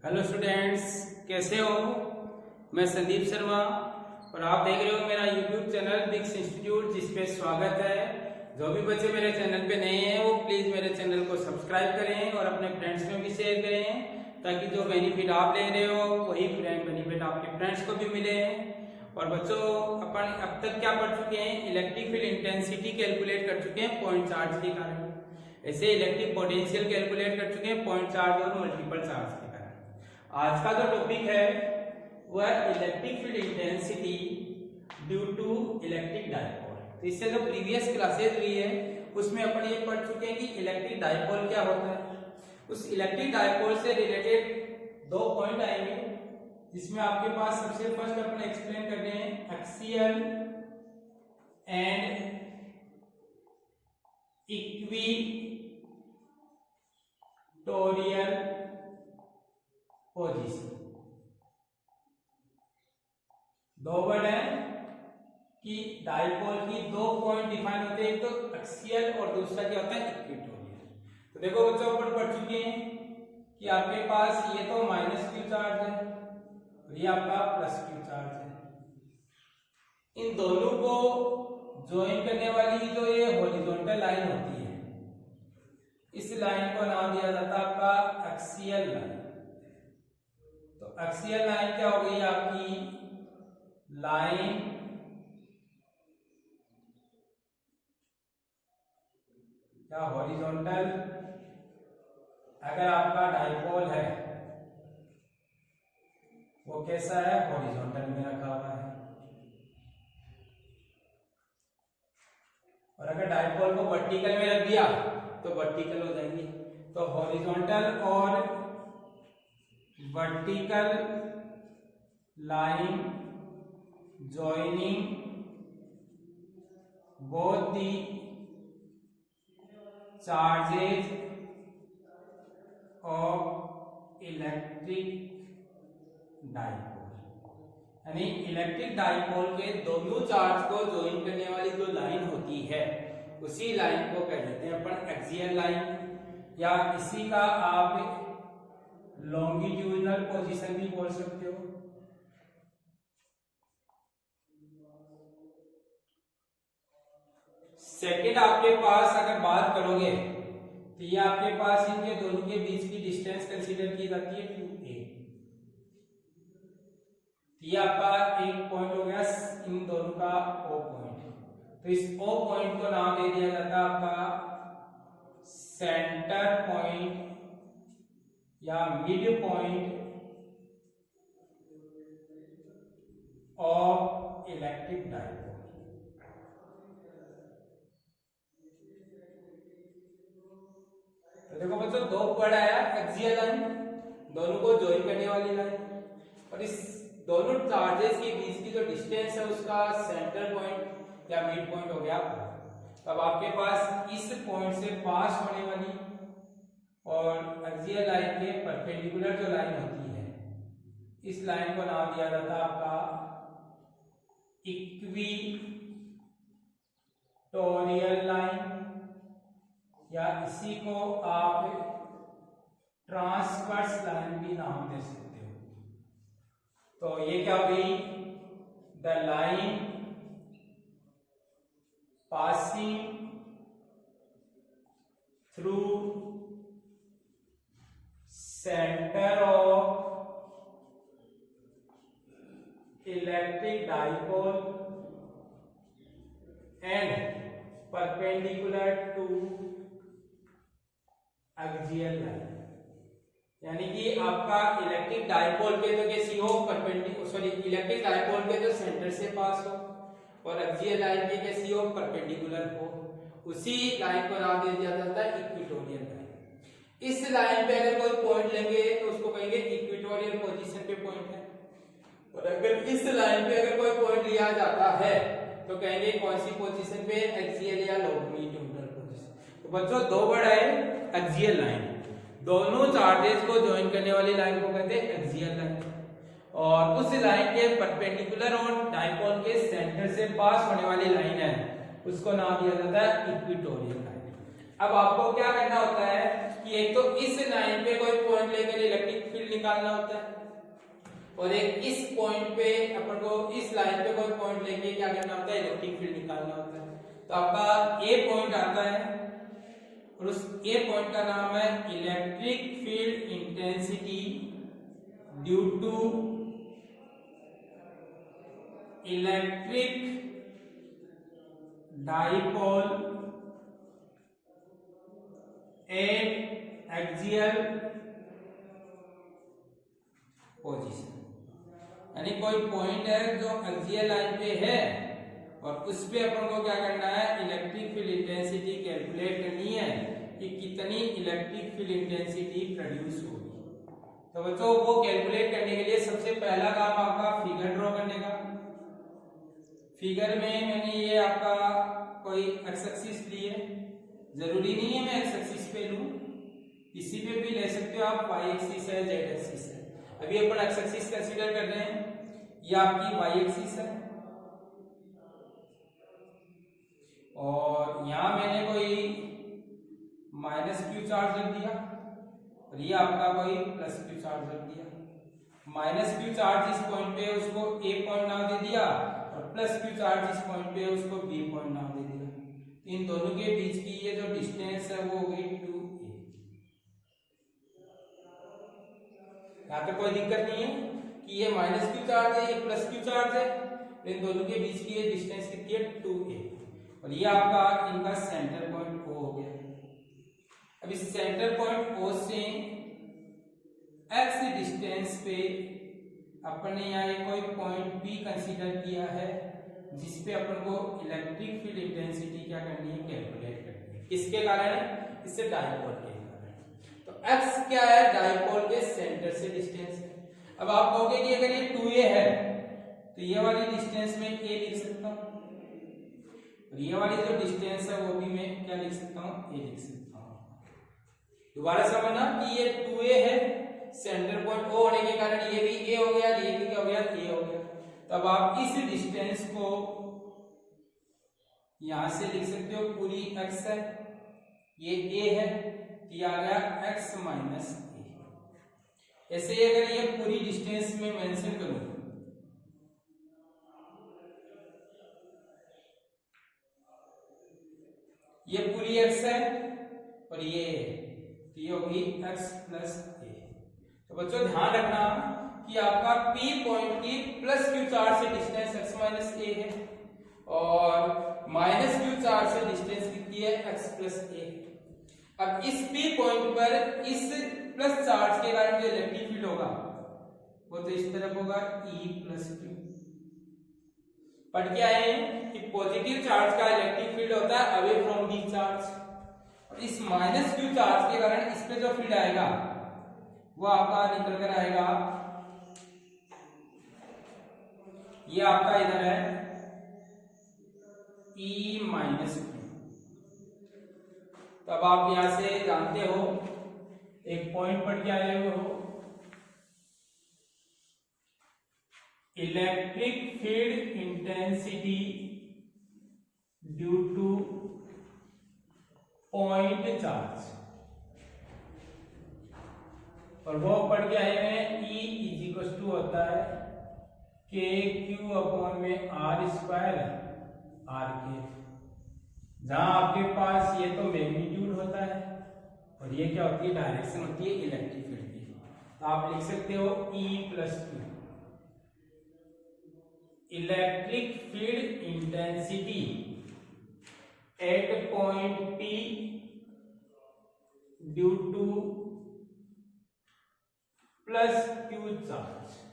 Hello students, कैसे हो। मैं संदीप शर्मा और आप देख रहे हो मेरा यूट्यूब चैनल बिक्स इंस्टीट्यूट, जिस पे स्वागत है। जो भी बच्चे मेरे चैनल पे नए हैं वो प्लीज मेरे चैनल को सब्सक्राइब करें और अपने फ्रेंड्स में भी शेयर करें, ताकि जो बेनिफिट आप ले रहे हो वही बेनिफिट आपके फ्रेंड्स को भी मिले। और बच्चों, अपन अब तक क्या पढ़ चुके हैं, इलेक्ट्रिक फील्ड इंटेंसिटी कैलकुलेट कर चुके हैं पॉइंट चार्ज के कारण। ऐसे इलेक्ट्रिक पोटेंशियल कैलकुलेट कर चुके हैं पॉइंट चार्ज और मल्टीपल चार्ज के कारण। आज का जो टॉपिक है वह electric field intensity due to electric dipole. तो इससे जो प्रीवियस क्लासेज हुई है उसमें अपन ये पढ़ चुके हैं कि इलेक्ट्रिक डाइपोल क्या होता है। उस इलेक्ट्रिक डाइपोल से रिलेटेड दो पॉइंट आएंगे, जिसमें आपके पास सबसे फर्स्ट अपन एक्सप्लेन कर रहे हैं एक्सियल एंड इक्विटोरियल पोजीशन। दो वर्ड है कि डाइपोल की दो पॉइंट डिफाइन होते हैं, एक तो एक्सियल और दूसरा क्या होता है इक्विटोरियल। तो देखो बच्चों, अपन पढ़ चुके हैं कि आपके पास ये तो माइनस क्यू चार्ज है और ये आपका प्लस क्यू चार्ज है। इन दोनों को ज्वाइन करने वाली जो ये हॉरिजॉन्टल लाइन होती है, इस लाइन को नाम दिया जाता है आपका एक्सियल लाइन। तो एक्सियल लाइन क्या हो गई आपकी, लाइन या हॉरिजॉन्टल। अगर आपका डाइपोल है वो कैसा है, हॉरिजॉन्टल में रखा हुआ है। और अगर डाइपोल को वर्टिकल में रख दिया तो वर्टिकल हो जाएंगे। तो हॉरिजॉन्टल और vertical line joining both the charges of electric dipole, यानी इलेक्ट्रिक डाइपोल के दोनों चार्ज को ज्वाइन करने वाली जो लाइन होती है उसी लाइन को कह देते हैं अपन एक्सियल लाइन, या इसी का आप लॉन्गिट्यूडिनल पोजीशन भी बोल सकते हो। सेकेंड आपके पास अगर बात करोगे तो ये आपके पास इनके दोनों के बीच की डिस्टेंस कंसीडर की जाती है 2a। ये आपका एक पॉइंट हो गया इन दोनों का O पॉइंट। तो इस O पॉइंट को नाम दे दिया जाता है आपका सेंटर पॉइंट या mid point of electric dipole. तो देखो बच्चों, दो वर्ड आया एक्सियल लाइन, दोनों को ज्वाइन करने वाली लाइन, और इस दोनों चार्जेस के बीच की जो डिस्टेंस है उसका सेंटर पॉइंट या मिड पॉइंट हो गया। अब आपके पास इस पॉइंट से पास होने वाली और एक्सियल लाइन के परपेंडिकुलर जो लाइन होती है, इस लाइन को नाम दिया जाता है आपका इक्विटोरियल लाइन, या इसी को आप ट्रांसवर्स लाइन भी नाम दे सकते हो। तो ये क्या हो गई, the line passing through centre of electric dipole and perpendicular to axial line. यानी कि आपका इलेक्ट्रिक डाइपोल के जो किसी हो इलेक्ट्रिक डाइपोल के जो सेंटर से पास हो और एक्सियल लाइन के किसी हो परपेंडिकुलर हो, उसी लाइन को नाम दे दिया जाता है इक्विटोरियल लाइन। इस लाइन पे अगर कोई पॉइंट लेंगे तो उसको कहेंगे इक्विटोरियल पोजीशन पे पॉइंट है, और अगर इस लाइन पे अगर कोई पॉइंट लिया जाता है तो कहेंगे कौन सी पोजीशन पे, एक्सियल या लॉन्गिट्यूडिनल पोजीशन। तो बच्चों, दो वर्ड है एक्सियल लाइन, दोनों चार्जेस को ज्वाइन करने वाली लाइन को कहते हैं एक्सियल लाइन, और उस लाइन के परपेंडिकुलर और डाइपोल के सेंटर से पास होने वाली लाइन है उसको नाम दिया जाता है इक्विटोरियल लाइन। अब आपको क्या करना होता है कि एक तो इस लाइन पे कोई पॉइंट लेकर इलेक्ट्रिक फील्ड निकालना होता है, और एक इस पॉइंट पे अपन को इस लाइन पे कोई पॉइंट लेके क्या करना होता है, इलेक्ट्रिक फील्ड निकालना होता है। तो आपका ए पॉइंट आता है और उस ए पॉइंट का नाम है electric field intensity due to electric dipole at axial position. यानी कोई पॉइंट है जो एक्सियल लाइन पे है और उस पे अपन को क्या करना है, इलेक्ट्रिक फील्ड इंटेंसिटी कैलकुलेट करनी है कि कितनी इलेक्ट्रिक फील्ड इंटेंसिटी प्रोड्यूस होगी। तो बच्चों वो कैलकुलेट करने के लिए सबसे पहला काम आपका फिगर ड्रॉ करने का। फिगर में मैंने ये आपका कोई एक्स एक्सिस लिए, जरूरी नहीं है मैं एक्स एक्सिस पे लूं, किसी पे भी ले सकते हो आप, वाई एक्सिस है, जेड एक्सिस है। अभी अपन एक्स एक्सिस कंसीडर कर रहे हैं, ये आपकी वाई एक्सिस है और यहां मैंने कोई माइनस क्यू चार्ज रख दिया और ये आपका कोई प्लस क्यू चार्ज रख दिया। माइनस क्यू चार्ज इस पॉइंट पे उसको ए पॉइंट नाम दे दिया और प्लस क्यू चार्ज इस पॉइंट पे उसको बी पॉइंट नाम दे दिया। तो इन दोनों के बीच की ये जो डिस्टेंस है वो हो गई 2a। यहाँ पे कोई दिक्कत नहीं है कि ये माइनस क्यू चार्ज है, ये प्लस क्यू चार्ज है, तो इन दोनों के बीच की ये डिस्टेंस कितनी है, 2a। और ये आपका इनका सेंटर पॉइंट O हो गया। अब इस सेंटर पॉइंट O से x डिस्टेंस पे अपन ने यहाँ कोई पॉइंट B कंसीडर किया है जिसपे अपन को इलेक्ट्रिक फील्ड इंटेंसिटी क्या करनी है, कैलकुलेट करनी है। किसके कारण, इससे डाइपोल के कारण। तो x क्या है, डाइपोल के सेंटर से डिस्टेंस है। अब आप कहोगे कि अगर ये 2a है तो ये वाली डिस्टेंस में a लिख सकता हूं और ये वाली जो डिस्टेंस है वो भी मैं क्या लिख सकता हूं, a लिख सकता हूं। दोबारा समझना कि ये 2a है, सेंटर पॉइंट O होने के कारण ये भी a हो गया, ये भी क्या हो गया, a हो गया। तब आप इस डिस्टेंस को यहां से लिख सकते हो, पूरी x है, ये a है, तो ये आ गया x माइनस a। ऐसे अगर ये पूरी डिस्टेंस में मेंशन करूं, ये पूरी x है और ये तो ये होगी x प्लस a। तो बच्चों ध्यान रखना कि आपका P पॉइंट की प्लस क्यू चार्ज से डिस्टेंस x माइनस a है और माइनस क्यू चार्ज से डिस्टेंस कितनी है, x प्लस a। अब इस P पॉइंट पर इस प्लस चार्ज के कारण जो इलेक्ट्रिक फील्ड होगा वो तो इस तरफ होगा E प्लस क्यू। पढ़ के आए हैं कि पॉजिटिव चार्ज का इलेक्ट्रिक फील्ड होता है अवे फ्रॉम दी चार्ज, और इस माइनस क्यू चार्ज के कारण इस पे जो फील्ड आएगा वो आपका निकल कर आएगा, ये आपका इधर है E माइनस क्यू। तो अब आप यहां से जानते हो, एक पॉइंट पढ़ के आए हो, electric field intensity due two point charge, और वो पढ़ के आए हैं E इज इक्वल टू होता है के क्यू अपॉन में आर स्क्वायर आर के, जहां आपके पास ये तो मैग्नीट्यूड होता है और ये क्या होती है, डायरेक्शन होती है इलेक्ट्रिक फील्ड की। तो आप लिख सकते हो E plus Q, electric field intensity at point P due two plus Q charge.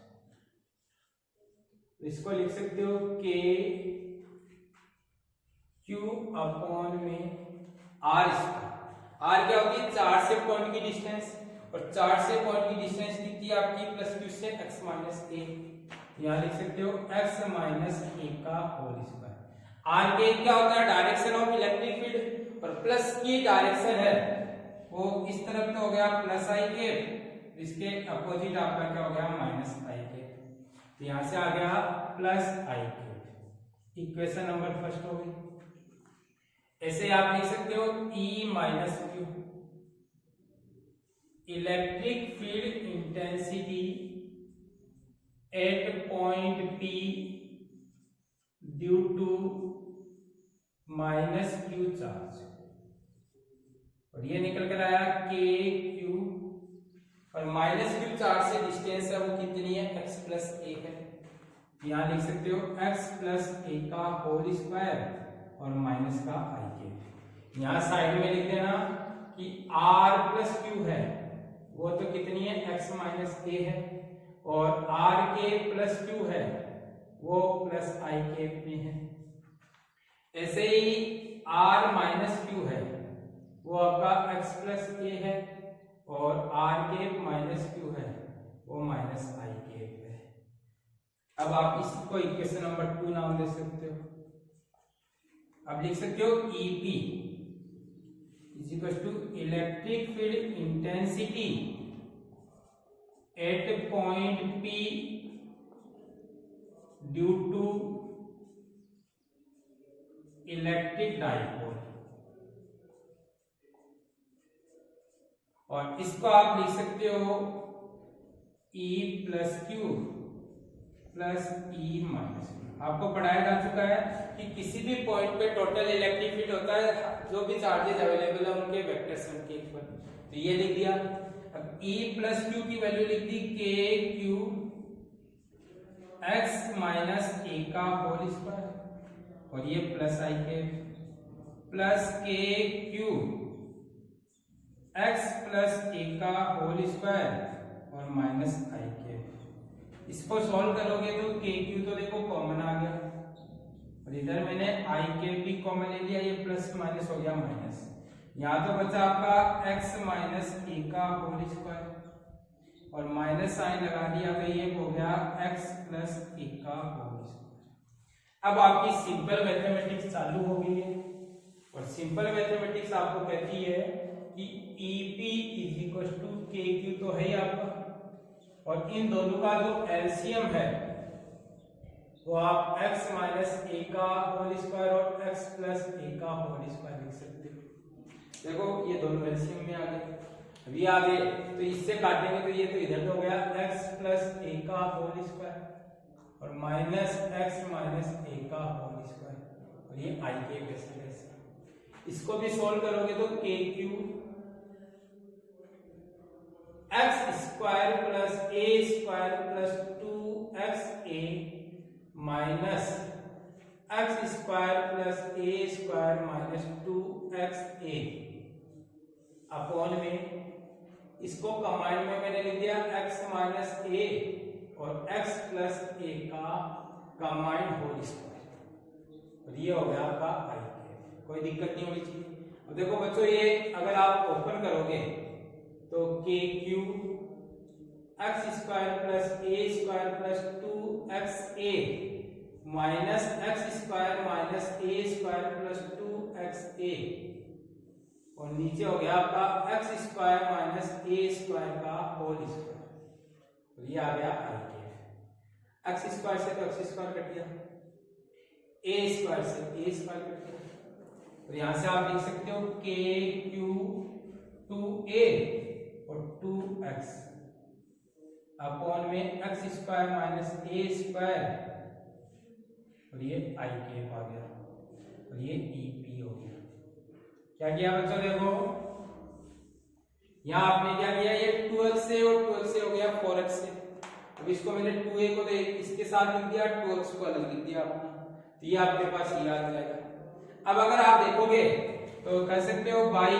इसको लिख सकते हो के क्यू अपॉन में आर स्क्वायर। आर क्या होती है, चार्ज से पॉइंट की डिस्टेंस, और चार्ज से पॉइंट की डिस्टेंस कितनी है आपकी, प्लस क्यू से x माइनस a। यहां लिख सकते हो x माइनस a का होल स्क्वायर। आर के क्या होता है, डायरेक्शन ऑफ इलेक्ट्रिक फील्ड, और प्लस की डायरेक्शन है वो इस तरफ तो हो गया प्लस आई के, इसके अपोजिट आपका क्या हो गया, माइनस आई के। तो यहां से आ गया प्लस आई के। इक्वेशन नंबर फर्स्ट हो गई। ऐसे आप लिख सकते हो E minus q, electric field intensity at point P due to minus q charge, और ये निकल कर आया के क्यू, और माइनस क्यू चार्ज से डिस्टेंस है वो कितनी है, x प्लस ए है। यहां लिख सकते हो x प्लस ए का होल स्क्वायर और माइनस का आई के। यहां साइड में लिख देना कि r प्लस क्यू है वो तो कितनी है, x माइनस ए है, और r के प्लस क्यू है वो प्लस आई के में है। ऐसे ही r माइनस क्यू है वो आपका x प्लस ए है, और r के माइनस क्यू है वो माइनस आई के है। अब आप इसको इक्वेशन नंबर 2 नाम दे सकते हो। अब लिख सकते हो EP is equal to electric field intensity at point P due to electric dipole, और इसको आप लिख सकते हो E plus q plus E minus q. आपको पढ़ाया जा चुका है कि किसी भी पॉइंट पे टोटल इलेक्ट्रिक फील्ड होता है, जो भी चार्जेस अवेलेबल है उनके वेक्टर सम के इक्वल, तो ये लिख दिया। अब E प्लस क्यू की वैल्यू लिख दी के क्यू x माइनस ए का होल स्क्वायर, और ये प्लस आई के प्लस के क्यू x प्लस ए का होल स्क्वायर और माइनस आई के। इसको सॉल्व करोगे तो के क्यू तो देखो कॉमन आ गया, और इधर मैंने आई के भी कॉमन ले लिया, ये प्लस माइनस हो गया माइनस। यहाँ तो बचा आपका x माइनस ए का होल स्क्वायर और माइनस साइन लगा दिया, तो ये हो गया x प्लस ए का होल स्क्वायर। अब आपकी सिंपल मैथमेटिक्स चालू हो गई है, और सिंपल मैथमेटिक्स आपको कहती है कि EP इज इक्वल टू के क्यू तो है ही आपका, और इन दोनों का जो एलसीएम है वो आप x माइनस ए का होल स्क्वायर और x प्लस ए का होल स्क्वायर लिख सकते हो। देखो ये दोनों एलसीएम में आ गए, अभी आ गए तो इससे काटेंगे तो ये तो इधर हो गया x प्लस ए का होल स्क्वायर और माइनस x माइनस ए का होल स्क्वायर, और ये आई के वैसे वैसे। इसको भी सोल्व करोगे तो K Q x square plus A square plus 2xa minus x square plus A square minus 2xa upon में, इसको कंबाइंड में मैंने लिख दिया x माइनस ए और x प्लस ए का कंबाइंड होल स्क्वायर, और ये हो गया आपका आई के। कोई दिक्कत नहीं होनी चाहिए। अब देखो बच्चों, ये अगर आप ओपन करोगे तो K Q x square plus A square plus 2xa minus x square minus A square plus 2xa, और नीचे हो गया आपका x square minus A square का होल स्क्वायर, तो ये आ गया आई के। एक्स स्क्वायर से तो एक्स स्क्वायर कट गया, ए स्क्वायर से ए स्क्वायर कट गया, तो यहां से आप लिख सकते हो के क्यू 2a और 2x अपॉन में x square minus A square, और ये आई के आ गया, और ये EP हो गया। क्या किया बच्चों, देखो यहां आपने क्या किया, ये 12 से और 12 से हो गया 4x से। अब इसको मैंने 2a को तो इसके साथ लिख दिया, 2x को अलग लिख दिया आपने, तो ये आपके पास ये आ जाएगा। अब अगर आप देखोगे तो कह सकते हो by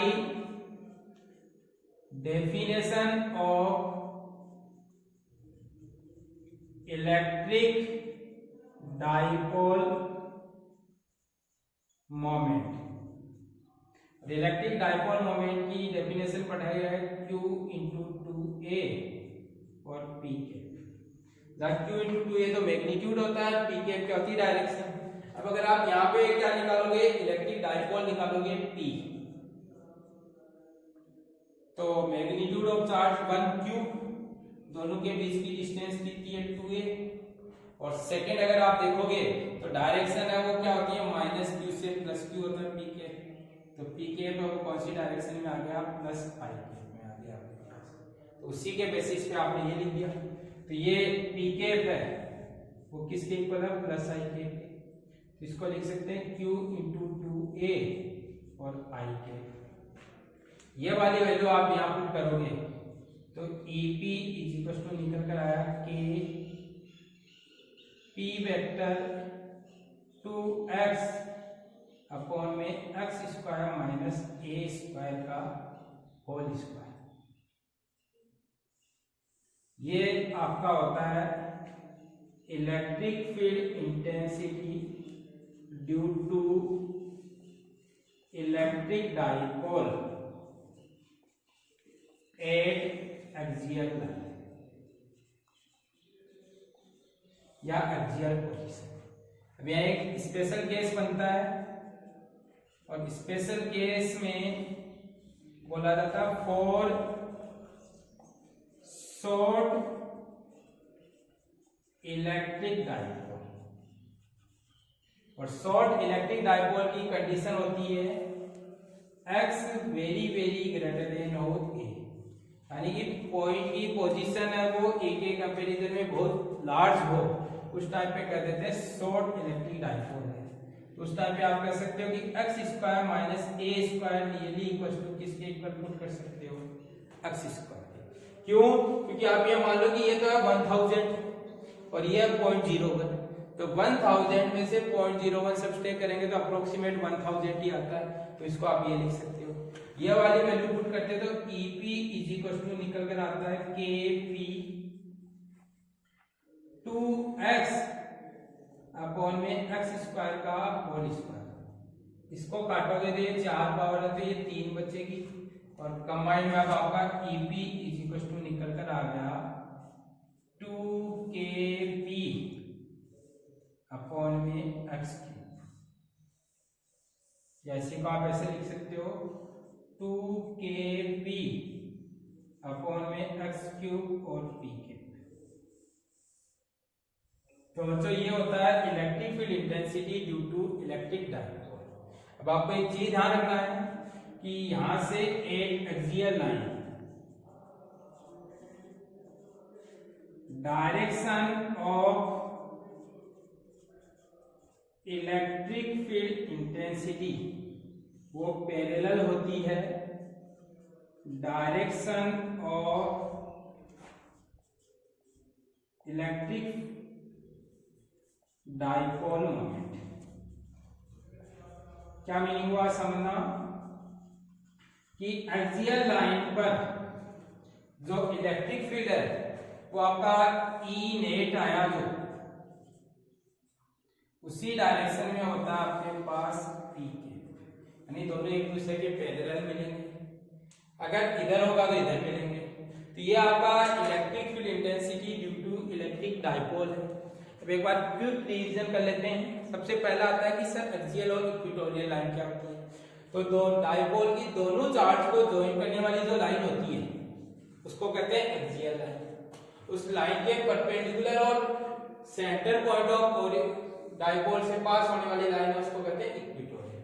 definition of electric dipole moment, electric dipole moment की डेफिनेशन पढ़ाई है Q इंटू 2a और P के, जहाँ Q इंटू 2a तो मैग्नीट्यूड होता है, P के क्या होती है डायरेक्शन। अब अगर आप यहाँ पे क्या निकालोगे, इलेक्ट्रिक डाइपोल निकालोगे P, तो मैग्नीट्यूड ऑफ चार्ज 1Q, दोनों के बीच की डिस्टेंस कितनी है 2a, और सेकंड अगर आप देखोगे तो डायरेक्शन है वो क्या होती है, माइनस Q से प्लस Q होता है P के, तो पी कैप अब कौन सी डायरेक्शन में आ गया, प्लस आई कैप में आ गया आपके पास। तो उसी के बेसिस पे आपने ये लिख दिया। तो ये पी कैप है वो किसके इक्वल है, प्लस आई कैप के। तो इसको लिख सकते हैं Q इंटू 2a और आई कैप। ये वाली वैल्यू आप यहाँ पुट करोगे तो EP इज इक्वल टू निकल कर आया K P vector 2x upon में x square minus a square का होल स्क्वायर। ये आपका होता है electric field intensity due to electric dipole at axial line या एक्सियल पोजीशन। अब यहाँ एक स्पेशल केस बनता है और स्पेशल केस में बोला जाता है फॉर शॉर्ट इलेक्ट्रिक डाइपोल। और शॉर्ट इलेक्ट्रिक डाइपोल की कंडीशन होती है x very very greater than हो a, यानी कि पॉइंट की पोजीशन है वो a के कंपैरिजन में बहुत लार्ज हो, उस टाइम पे कह देते हैं शॉर्ट इलेक्ट्रिक डाइपोल है। तो उस टाइम पे आप कह सकते हो कि x square minus a square nearly equal to किसके इक्वल पुट कर सकते हो, x स्क्वायर। क्यों, क्योंकि आप ये मान लो कि ये तो है 1000 और ये है 0.01, तो 1000 में से 0.01 सब्सट्रैक्ट करेंगे तो अप्रोक्सीमेट 1000 ही आता है। तो इसको आप ये लिख सकते हो। ये वाली वैल्यू पुट करते तो EP इज इक्वल टू निकल कर आता है KP 2x अपॉन में x स्क्वायर का होल स्क्वायर। इसको काटोगे तो ये 4 पावर है तो ये 3 बचेगी और कंबाइंड में अब आपका EP इज इक्वल टू निकल कर आ गया 2KP अपॉन में x क्यूब। जैसे को आप ऐसे लिख सकते हो 2KP अपॉन में x क्यूब और p क्यूब। तो बच्चों ये होता है electric field intensity due to electric dipole. अब आपको एक चीज ध्यान रखना है कि यहां से एक axial line direction of electric field intensity वो पैरेलल होती है direction of electric dipole moment. क्या मीनिंग हुआ समझना कि एक्सियल लाइन पर जो इलेक्ट्रिक फील्ड है वो आपका ई नेट आया जो उसी डायरेक्शन में होता है आपके पास पी के, यानी दोनों एक दूसरे के पैरेलल मिलेंगे। अगर इधर होगा तो इधर मिलेंगे। तो ये आपका electric field intensity due to electric dipole है। अब एक बार क्विक रिवीजन कर लेते हैं। सबसे पहला आता है कि सर एक्सियल और इक्वेटोरियल लाइन क्या होती है। तो दो डाइपोल की दोनों चार्ज को ज्वाइन करने वाली जो लाइन होती है उसको कहते हैं एक्सियल लाइन। उस लाइन के परपेंडिकुलर और सेंटर पॉइंट ऑफ डाइपोल से पास होने वाली लाइन है उसको कहते हैं इक्वेटोरियल।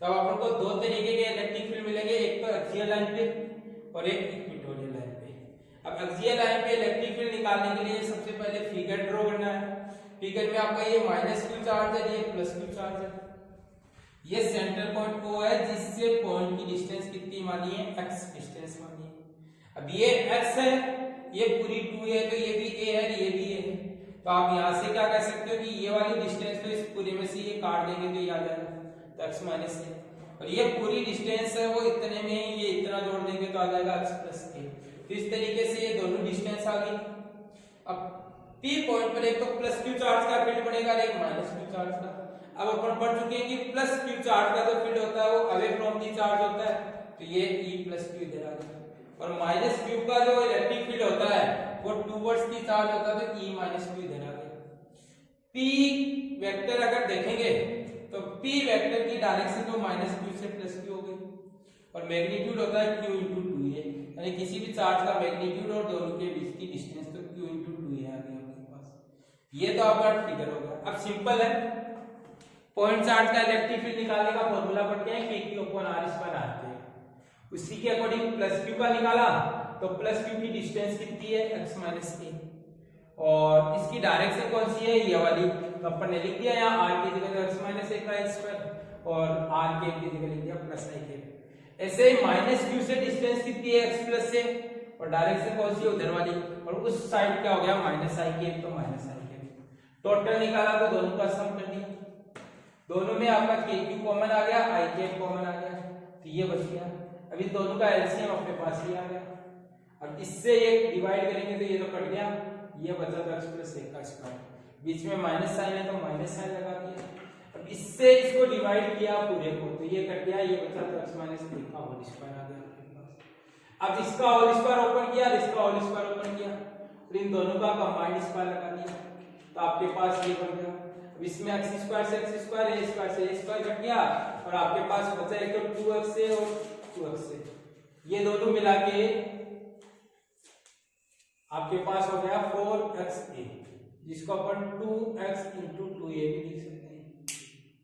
तब अपन को दो तरीके के इलेक्ट्रिक फील्ड मिलेंगे, एक तो एक्सियल लाइन पे और एक इक्वेटोरियल लाइन पे। अब एक्सियल लाइन पे इलेक्ट्रिक फील्ड निकालने के लिए सबसे पहले फिगर ड्रॉ करना है। फिगर में आपका ये -q चार्ज है, ये +q चार्ज है। ये सेंटर पॉइंट O है जिससे पॉइंट की डिस्टेंस कितनी मानी है, x डिस्टेंस मानी है। अब ये x है, ये पूरी 2 है, तो ये भी a है, ये भी a है। तो आप यहां से क्या कह सकते हो कि ये वाली डिस्टेंस तो इस पूरे में से ये काट देंगे तो ये आ जाएगा, तो x - a। और ये पूरी डिस्टेंस है वो इतने में ये इतना जोड़ देंगे तो आ जाएगा x + a। तो इस तरीके से ये दोनों डिस्टेंस आ गई। अब P पॉइंट पर एक तो +q चार्ज का फील्ड बनेगा और एक -q चार्ज का। अब अपन पढ़ चुके हैं कि +q चार्ज का जो फील्ड होता है वो अवे फ्रॉम दी चार्ज होता है, तो ये E + q इधर आ गया। और -q का जो इलेक्ट्रिक फील्ड होता है वो टुवर्ड्स दी चार्ज होता है, तो E - q इधर आ गया। P वेक्टर अगर देखेंगे तो P वेक्टर की डायरेक्शन तो -q से +q हो गई और मैग्नीट्यूड होता है q × 2a, यानी किसी भी चार्ज का मैग्नीट्यूड और दोनों के बीच की डिस्टेंस तो q × 2a आ गई आपके पास। ये तो आपका फिगर होगा। अब सिंपल है, पॉइंट चार्ज का इलेक्ट्रिक फील्ड निकालने का फॉर्मूला पढ़ते हैं KQ/R² के। उसी के अकॉर्डिंग प्लस क्यू का निकाला तो प्लस क्यू की डिस्टेंस कितनी है x - a, और इसकी डायरेक्शन कौन सी है, ये वाली, तो अपन ने लिख दिया यहाँ r की जगह x - a का स्क्वायर और r के की जगह लिख दिया प्लस i के। ऐसे माइनस क्यू से डिस्टेंस कितनी है x प्लस से, और डायरेक्शन कौन सी है उधर वाली, और उस साइड क्या हो गया माइनस i के, तो माइनस i के। टोटल निकाला तो दोनों का सम कर दिया, दोनों में आपका KQ कॉमन आ गया, i के कॉमन आ गया, तो ये बच गया। अभी दोनों का एलसीएम अपने पास ही आ गया। अब इससे ये डिवाइड करेंगे तो ये तो कट गया, ये बचा तो x प्लस 1 का स्क्वायर, बीच में माइनस साइन है तो माइनस साइन लगा दिया। अब इससे इसको डिवाइड किया पूरे को तो ये कट गया, ये बचा तो x - 1 का होल स्क्वायर आ गया आपके पास। अब इसका होल स्क्वायर ओपन किया, इसका होल स्क्वायर ओपन किया, और इन दोनों का कंबाइंड स्क्वायर लगा दिया तो आपके पास ये बन गया। अब इसमें x स्क्वायर से x स्क्वायर, a स्क्वायर से a स्क्वायर कट गया, और आपके पास बचा एक तो 2x से और 2x से, ये दोनों मिला के आपके पास हो गया 4xa, जिसको अपन 2x × 2a भी लिख सकते हैं।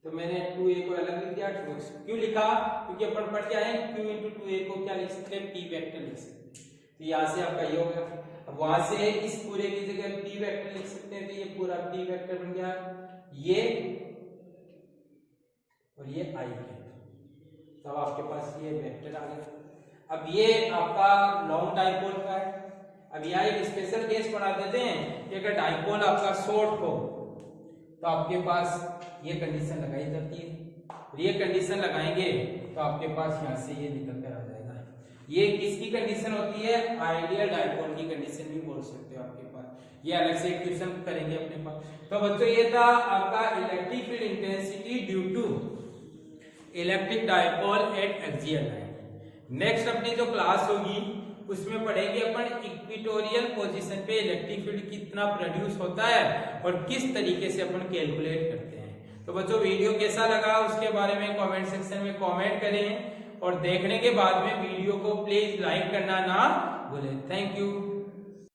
तो मैंने 2a को अलग लिख दिया, 2x क्यों लिखा, क्योंकि अपन पढ़ के आए q × 2a को क्या लिख सकते हैं, p वेक्टर लिख सकते हैं। तो यहाँ से आपका ये हो गया। अब वहां से इस पूरे की जगह p वेक्टर लिख सकते हैं, तो ये पूरा p वेक्टर बन गया, ये और ये i के, तब आपके पास ये वेक्टर आ गया। अब ये आपका लॉन्ग डाइपोल का है। अब यहाँ एक स्पेशल केस पढ़ा देते हैं कि अगर डाइपोल आपका शॉर्ट हो तो आपके पास ये कंडीशन लगाई जाती है, और ये कंडीशन लगाएंगे तो आपके पास यहाँ से ये निकल कर आ जाएगा। ये किसकी कंडीशन होती है, आइडियल डाइपोल की कंडीशन भी बोल सकते हो आपके पास, ये अलग से क्वेश्चन करेंगे अपने पास। तो बच्चों ये था आपका electric field intensity due to electric dipole at axial line. Next अपनी जो क्लास होगी उसमें पढ़ेंगे अपन इक्वेटोरियल पोजीशन पे इलेक्ट्रिक फील्ड कितना प्रोड्यूस होता है और किस तरीके से अपन कैलकुलेट करते हैं। तो बच्चों वीडियो कैसा लगा उसके बारे में कमेंट सेक्शन में कमेंट करें, और देखने के बाद में वीडियो को प्लीज लाइक करना ना भूलें। Thank you.